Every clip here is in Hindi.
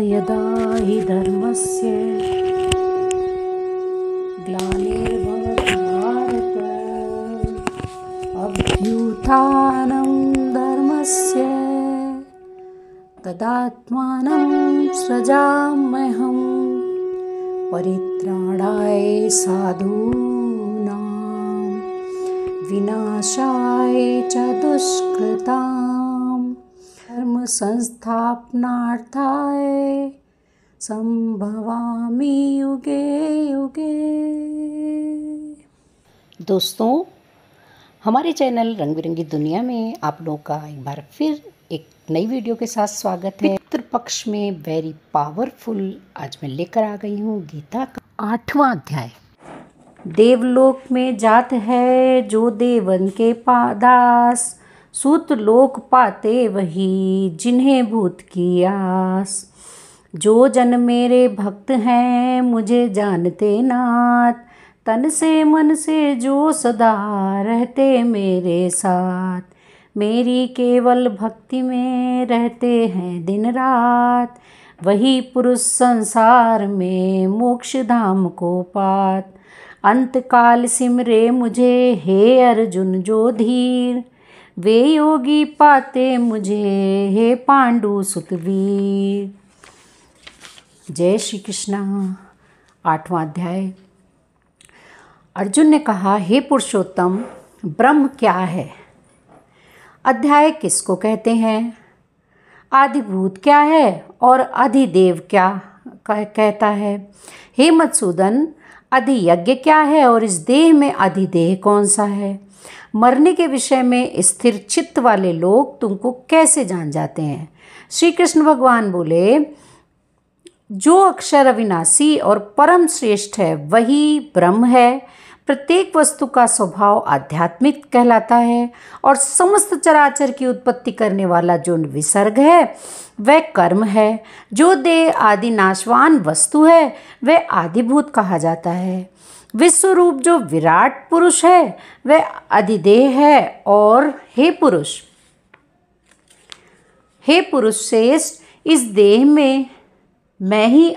यदा हि धर्मस्य ग्लानिर्भवति भारत अभ्युत्थानं धर्मस्य तदात्मानं सृजाम्यहम् परित्राणाय साधूनां विनाशाय च दुष्कृतां धर्म संस्थापनार्थाय संभवामि युगे युगे। दोस्तों, हमारे चैनल रंग बिरंगी दुनिया में आप लोगों का एक बार फिर एक नई वीडियो के साथ स्वागत है। पितृ पक्ष में वेरी पावरफुल आज मैं लेकर आ गई हूँ गीता का 8वां अध्याय। देवलोक में जात है जो देवन के दास, सूत लोक पाते वही जिन्हें भूत की आस। जो जन मेरे भक्त हैं मुझे जानते नाथ, तन से मन से जो सदा रहते मेरे साथ। मेरी केवल भक्ति में रहते हैं दिन रात, वही पुरुष संसार में मोक्ष धाम को पात। अंतकाल सिमरे मुझे हे अर्जुन जो धीर, वे योगी पाते मुझे हे पांडु सुतवीर। जय श्री कृष्णा। 8वां अध्याय। अर्जुन ने कहा, हे पुरुषोत्तम, ब्रह्म क्या है? अध्याय किसको कहते हैं? आदिभूत क्या है और अधिदेव क्या कहता है? हे मधुसूदन, अधियज्ञ क्या है और इस देह में अधिदेह कौन सा है? मरने के विषय में स्थिर चित्त वाले लोग तुमको कैसे जान जाते हैं? श्री कृष्ण भगवान बोले, जो अक्षर अविनाशी और परम श्रेष्ठ है वही ब्रह्म है। प्रत्येक वस्तु का स्वभाव आध्यात्मिक कहलाता है और समस्त चराचर की उत्पत्ति करने वाला जो विसर्ग है वह कर्म है। जो देह आदि नाशवान वस्तु है वह आदिभूत कहा जाता है। विश्वरूप जो विराट पुरुष है वह अधिदेह है। और हे पुरुष श्रेष्ठ, इस देह में मैं ही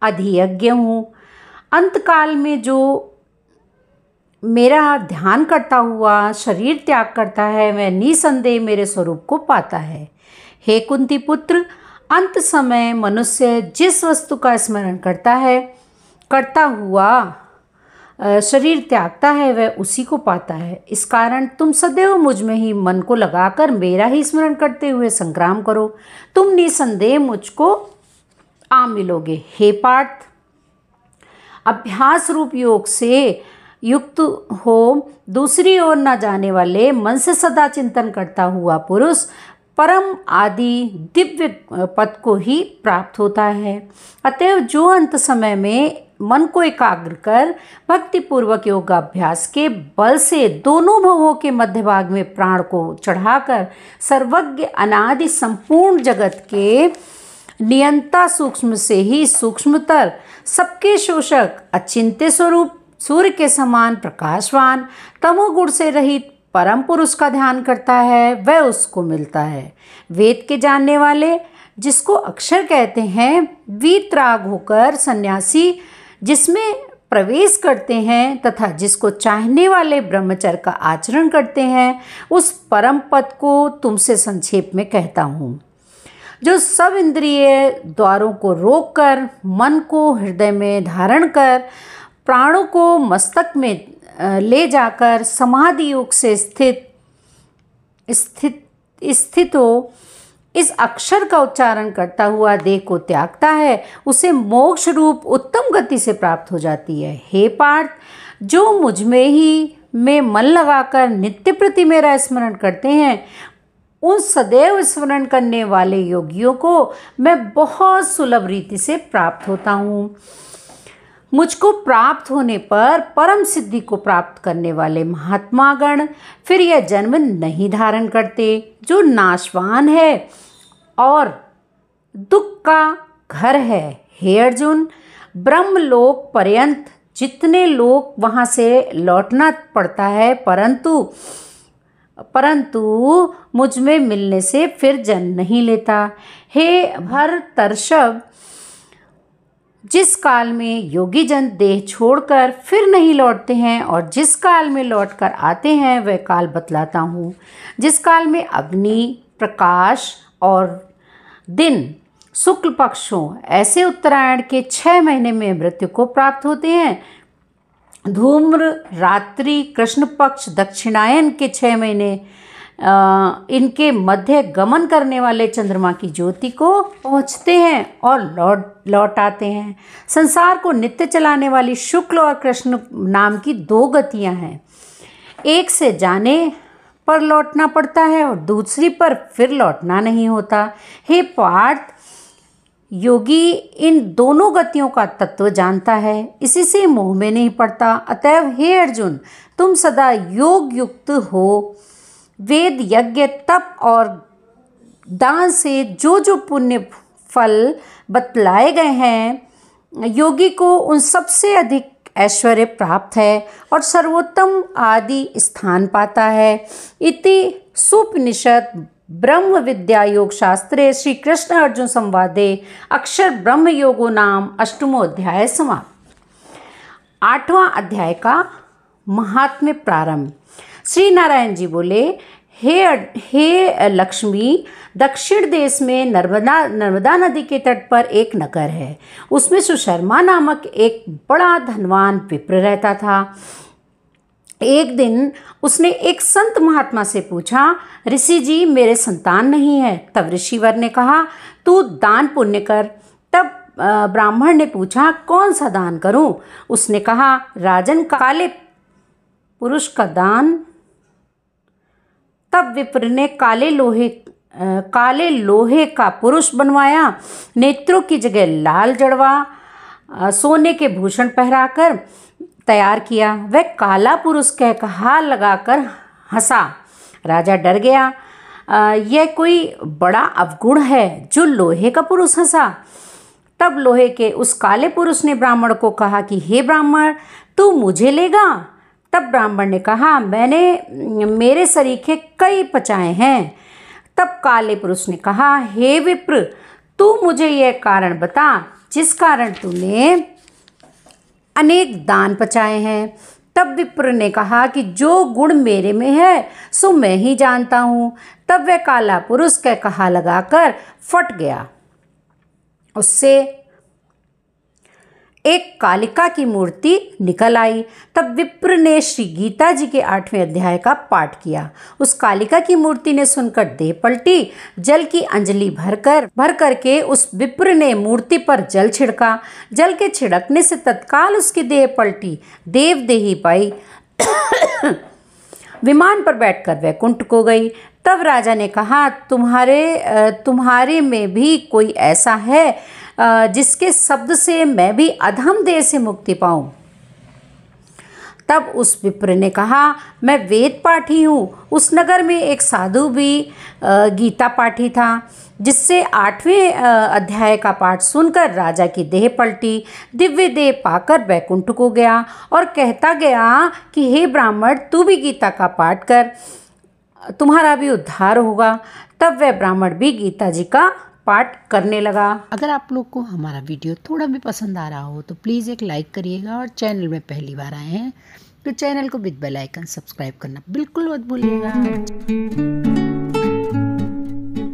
अधियज्ञ हूँ। अंतकाल में जो मेरा ध्यान करता हुआ शरीर त्याग करता है वह निसंदेह मेरे स्वरूप को पाता है। हे कुंती पुत्र, अंत समय मनुष्य जिस वस्तु का स्मरण करता हुआ शरीर त्यागता है वह उसी को पाता है। इस कारण तुम सदैव मुझ में ही मन को लगाकर मेरा ही स्मरण करते हुए संग्राम करो, तुम निसंदेह मुझको आ मिलोगे। हे पार्थ, अभ्यास रूप योग से युक्त हो दूसरी ओर न जाने वाले मन से सदा चिंतन करता हुआ पुरुष परम आदि दिव्य पद को ही प्राप्त होता है। अतएव जो अंत समय में मन को एकाग्र कर भक्तिपूर्वक योगाभ्यास के बल से दोनों भवों के मध्य भाग में प्राण को चढ़ाकर सर्वज्ञ अनादि संपूर्ण जगत के नियंता सूक्ष्म से ही सूक्ष्मतर सबके शोषक अचिंत्य स्वरूप सूर्य के समान प्रकाशवान तमोगुण से रहित परम पुरुष का ध्यान करता है वह उसको मिलता है। वेद के जानने वाले जिसको अक्षर कहते हैं वीतराग होकर सन्यासी जिसमें प्रवेश करते हैं तथा जिसको चाहने वाले ब्रह्मचर्य का आचरण करते हैं, उस परम पद को तुमसे संक्षेप में कहता हूँ। जो सब इंद्रिय द्वारों को रोककर मन को हृदय में धारण कर प्राणों को मस्तक में ले जाकर समाधि योग से स्थित हो इस अक्षर का उच्चारण करता हुआ देह को त्यागता है, उसे मोक्ष रूप उत्तम गति से प्राप्त हो जाती है। हे पार्थ, जो मुझ में मन लगाकर नित्य प्रति मेरा स्मरण करते हैं, उन सदैव स्मरण करने वाले योगियों को मैं बहुत सुलभ रीति से प्राप्त होता हूँ। मुझको प्राप्त होने पर परम सिद्धि को प्राप्त करने वाले महात्मागण फिर यह जन्म नहीं धारण करते। जो नाशवान है और दुख का घर है, हे अर्जुन, ब्रह्मलोक पर्यंत जितने लोग वहाँ से लौटना पड़ता है, परंतु परंतु मुझ में मिलने से फिर जन्म नहीं लेता। हे भरतर्षभ, जिस काल में योगी जन देह छोड़कर फिर नहीं लौटते हैं और जिस काल में लौटकर आते हैं वह काल बतलाता हूँ। जिस काल में अग्नि, प्रकाश और दिन शुक्ल पक्ष हो, ऐसे उत्तरायण के 6 महीने में मृत्यु को प्राप्त होते हैं। धूम्र रात्रि कृष्ण पक्ष दक्षिणायन के 6 महीने इनके मध्य गमन करने वाले चंद्रमा की ज्योति को पहुँचते हैं और लौट आते हैं। संसार को नित्य चलाने वाली शुक्ल और कृष्ण नाम की 2 गतियाँ हैं। एक से जाने पर लौटना पड़ता है और दूसरी पर फिर लौटना नहीं होता। हे पार्थ, योगी इन दोनों गतियों का तत्व जानता है, इसी से मोह में नहीं पड़ता। अतएव हे अर्जुन, तुम सदा योग युक्त हो। वेद, यज्ञ, तप और दान से जो जो पुण्य फल बतलाए गए हैं, योगी को उन सबसे अधिक ऐश्वर्य प्राप्त है और सर्वोत्तम आदि स्थान पाता है। इति सुपनिषद ब्रह्म विद्या योग शास्त्रे श्री कृष्ण अर्जुन संवादे अक्षर ब्रह्म योगो नाम 8वां अध्याय समाप्त। 8वां अध्याय का महात्म्य प्रारंभ। श्री नारायण जी बोले, हे लक्ष्मी, दक्षिण देश में नर्मदा नदी के तट पर एक नगर है। उसमें सुशर्मा नामक एक बड़ा धनवान विप्र रहता था। एक दिन उसने एक संत महात्मा से पूछा, ऋषि जी, मेरे संतान नहीं है। तब ऋषिवर ने कहा, तू दान पुण्य कर। तब ब्राह्मण ने पूछा, कौन सा दान करूं? उसने कहा, राजन, काले पुरुष का दान। तब विप्र ने काले लोहे का पुरुष बनवाया, नेत्रों की जगह लाल जड़वा सोने के भूषण पहराकर तैयार किया। वह काला पुरुष कह कहा लगाकर हंसा। राजा डर गया, यह कोई बड़ा अवगुण है जो लोहे का पुरुष हंसा। तब लोहे के उस काले पुरुष ने ब्राह्मण को कहा कि हे ब्राह्मण, तू मुझे लेगा? तब ब्राह्मण ने कहा, मैंने मेरे सरीखे कई पचाए हैं। तब काले पुरुष ने कहा, हे विप्र, तू मुझे यह कारण बता जिस कारण तूने अनेक दान पचाए हैं। तब विप्र ने कहा कि जो गुण मेरे में है सो मैं ही जानता हूँ। तब वह काला पुरुष कह कहा लगाकर फट गया। उससे एक कालिका की मूर्ति निकल आई। तब विप्र ने श्री गीता जी के 8वें अध्याय का पाठ किया। उस कालिका की मूर्ति ने सुनकर देह पलटी। जल की अंजलि भर करके उस विप्र ने मूर्ति पर जल छिड़का। जल के छिड़कने से तत्काल उसकी देह पलटी, देवदेही पाई। विमान पर बैठकर वैकुंठ को गई। तब राजा ने कहा, तुम्हारे में भी कोई ऐसा है जिसके शब्द से मैं भी अधम देह से मुक्ति पाऊं? तब उस विप्र ने कहा, मैं वेद पाठी हूँ। उस नगर में एक साधु भी गीता पाठी था, जिससे 8वें अध्याय का पाठ सुनकर राजा की देह पलटी। दिव्य देह पाकर वैकुंठ को गया और कहता गया कि हे ब्राह्मण, तू भी गीता का पाठ कर, तुम्हारा भी उद्धार होगा। तब वह ब्राह्मण भी गीता जी का पाठ करने लगा। अगर आप लोग को हमारा वीडियो थोड़ा भी पसंद आ रहा हो तो प्लीज़ एक लाइक करिएगा, और चैनल में पहली बार आए हैं तो चैनल को विद बेल आइकन सब्सक्राइब करना बिल्कुल मत भूलिएगा।